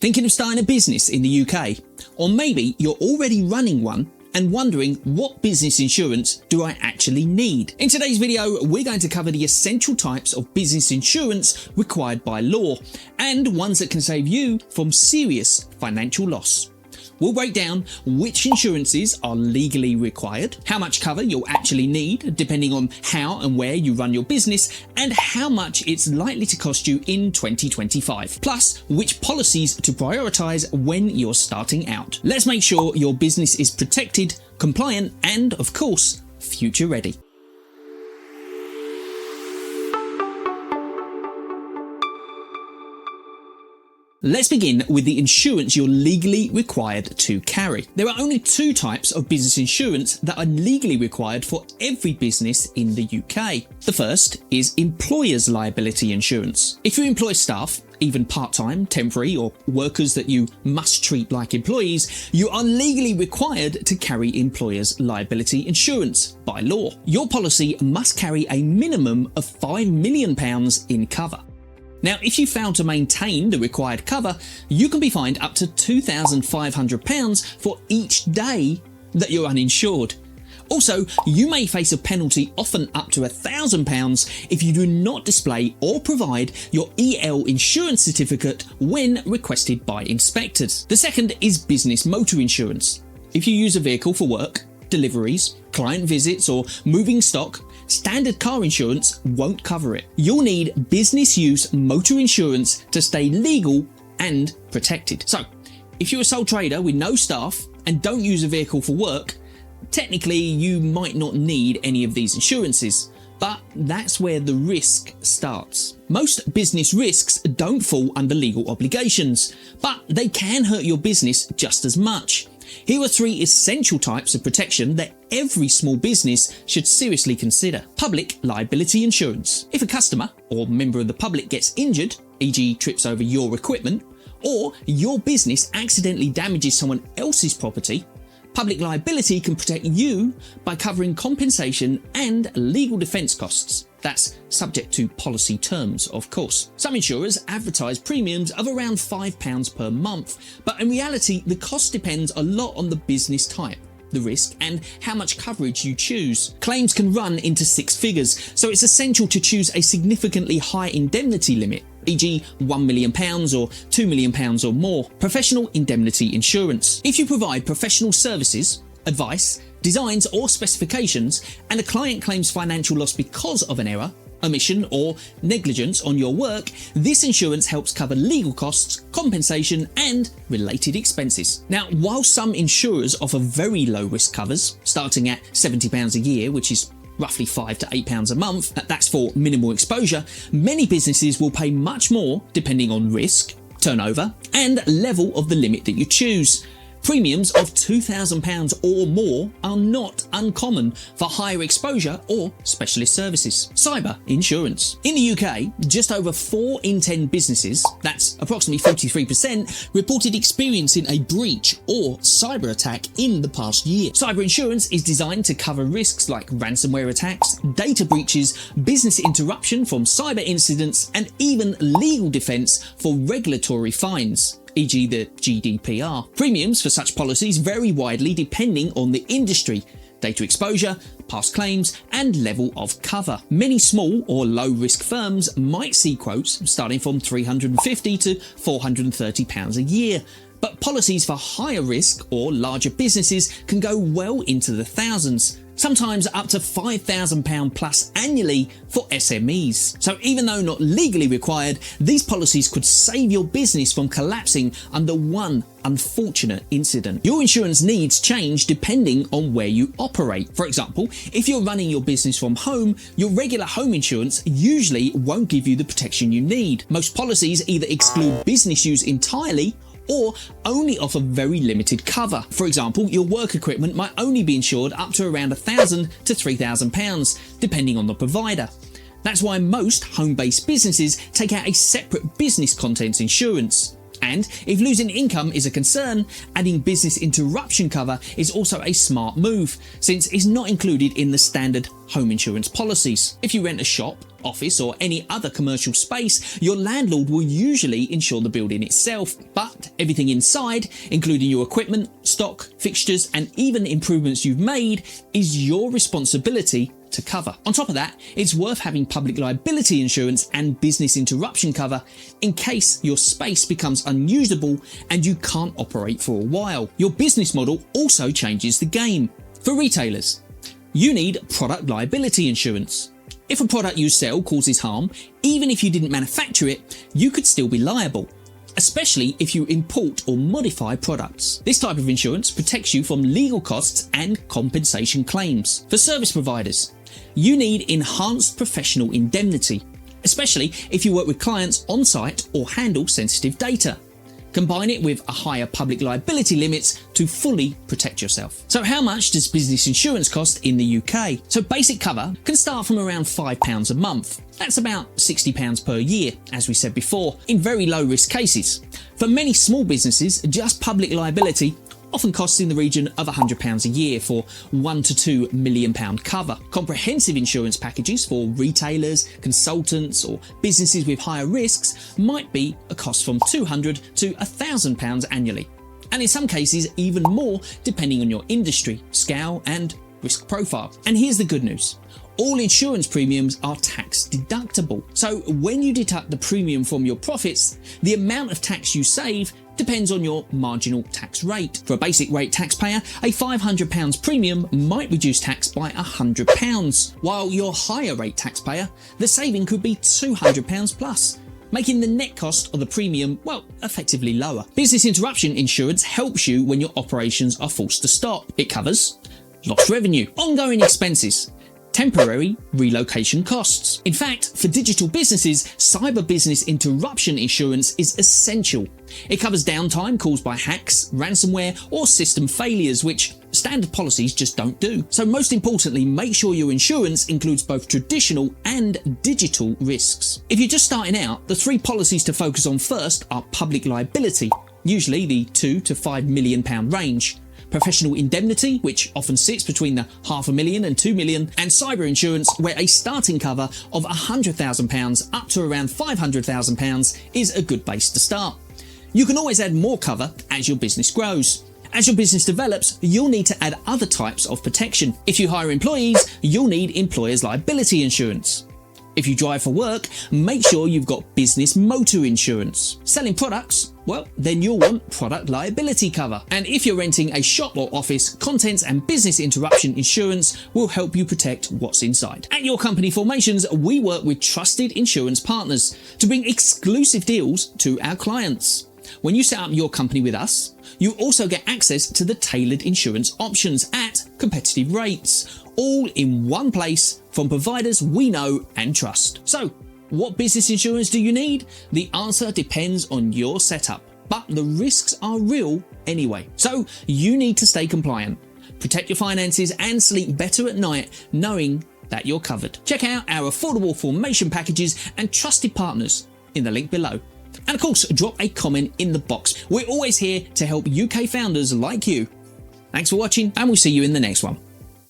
Thinking of starting a business in the UK? Or maybe you're already running one and wondering, what business insurance do I actually need? In today's video, we're going to cover the essential types of business insurance required by law and ones that can save you from serious financial loss. We'll break down which insurances are legally required, how much cover you'll actually need depending on how and where you run your business, and how much it's likely to cost you in 2025, plus which policies to prioritise when you're starting out. Let's make sure your business is protected, compliant, and of course, future ready. Let's begin with the insurance you're legally required to carry. There are only two types of business insurance that are legally required for every business in the UK. The first is employer's liability insurance. If you employ staff, even part-time, temporary, or workers that you must treat like employees, you are legally required to carry employer's liability insurance by law. Your policy must carry a minimum of £5 million in cover. Now, if you fail to maintain the required cover, you can be fined up to £2,500 for each day that you're uninsured. Also, you may face a penalty, often up to £1,000, if you do not display or provide your EL insurance certificate when requested by inspectors. The second is business motor insurance. If you use a vehicle for work, deliveries, client visits, or moving stock, standard car insurance won't cover it. You'll need business use motor insurance to stay legal and protected. So, if you're a sole trader with no staff and don't use a vehicle for work, technically you might not need any of these insurances, but that's where the risk starts. Most business risks don't fall under legal obligations, but they can hurt your business just as much. Here are three essential types of protection that every small business should seriously consider. Public liability insurance. If a customer or member of the public gets injured, e.g. trips over your equipment, or your business accidentally damages someone else's property, public liability can protect you by covering compensation and legal defence costs. That's subject to policy terms, of course. Some insurers advertise premiums of around £5 per month, but in reality, the cost depends a lot on the business type, the risk, and how much coverage you choose. Claims can run into six figures, so it's essential to choose a significantly high indemnity limit, e.g. £1 million or £2 million or more. Professional indemnity insurance. If you provide professional services, advice, designs or specifications, and a client claims financial loss because of an error, omission or negligence on your work, this insurance helps cover legal costs, compensation and related expenses. Now, while some insurers offer very low risk covers, starting at £70 a year, which is roughly £5 to £8 a month, that's for minimal exposure, many businesses will pay much more depending on risk, turnover and level of the limit that you choose. Premiums of £2,000 or more are not uncommon for higher exposure or specialist services. Cyber insurance. In the UK, just over 4 in 10 businesses, that's approximately 43%, reported experiencing a breach or cyber attack in the past year. Cyber insurance is designed to cover risks like ransomware attacks, data breaches, business interruption from cyber incidents, and even legal defence for regulatory fines, e.g. the GDPR. Premiums for such policies vary widely depending on the industry, data exposure, past claims, and level of cover. Many small or low-risk firms might see quotes starting from £350 to £430 a year, but policies for higher risk or larger businesses can go well into the thousands, sometimes up to £5,000 plus annually for SMEs. So even though not legally required, these policies could save your business from collapsing under one unfortunate incident. Your insurance needs change depending on where you operate. For example, if you're running your business from home, your regular home insurance usually won't give you the protection you need. Most policies either exclude business use entirely or only offer very limited cover. For example, your work equipment might only be insured up to around £1,000 to £3,000, depending on the provider. That's why most home-based businesses take out a separate business contents insurance. And if losing income is a concern, adding business interruption cover is also a smart move, since it's not included in the standard home insurance policies. If you rent a shop, office or any other commercial space, your landlord will usually insure the building itself, but everything inside, including your equipment, stock, fixtures, and even improvements you've made, is your responsibility to cover. On top of that, it's worth having public liability insurance and business interruption cover in case your space becomes unusable and you can't operate for a while. Your business model also changes the game. For retailers, you need product liability insurance. If a product you sell causes harm, even if you didn't manufacture it, you could still be liable, especially if you import or modify products. This type of insurance protects you from legal costs and compensation claims. For service providers, you need enhanced professional indemnity, especially if you work with clients on site or handle sensitive data. Combine it with a higher public liability limits to fully protect yourself. So how much does business insurance cost in the UK? So basic cover can start from around £5 a month. That's about £60 per year, as we said before, in very low risk cases. For many small businesses, just public liability often costs in the region of £100 a year for £1 to £2 million cover. Comprehensive insurance packages for retailers, consultants, or businesses with higher risks might be a cost from £200 to £1,000 annually, and in some cases even more depending on your industry, scale, and risk profile. And here's the good news. All insurance premiums are tax deductible. So when you deduct the premium from your profits, the amount of tax you save depends on your marginal tax rate. For a basic rate taxpayer, a £500 premium might reduce tax by £100, while your higher rate taxpayer, the saving could be £200 plus, making the net cost of the premium, well, effectively lower. Business interruption insurance helps you when your operations are forced to stop. It covers lost revenue, ongoing expenses, temporary relocation costs. In fact, for digital businesses, cyber business interruption insurance is essential. It covers downtime caused by hacks, ransomware, or system failures, which standard policies just don't do. So most importantly, make sure your insurance includes both traditional and digital risks. If you're just starting out, the 3 policies to focus on first are public liability, usually the £2 to £5 million range, professional indemnity, which often sits between the £500,000 and £2 million, and cyber insurance, where a starting cover of £100,000 up to around £500,000 is a good base to start. You can always add more cover as your business grows. As your business develops, you'll need to add other types of protection. If you hire employees, you'll need employer's liability insurance. If you drive for work, make sure you've got business motor insurance. Selling products? Well, then you'll want product liability cover. And if you're renting a shop or office, contents and business interruption insurance will help you protect what's inside. At Your Company Formations, we work with trusted insurance partners to bring exclusive deals to our clients. When you set up your company with us, you also get access to the tailored insurance options at competitive rates, all in one place from providers we know and trust. So, what business insurance do you need? The answer depends on your setup, but the risks are real anyway. So, you need to stay compliant, protect your finances, and sleep better at night knowing that you're covered. Check out our affordable formation packages and trusted partners in the link below. And of course, drop a comment in the box. We're always here to help UK founders like you. Thanks for watching, and we'll see you in the next one.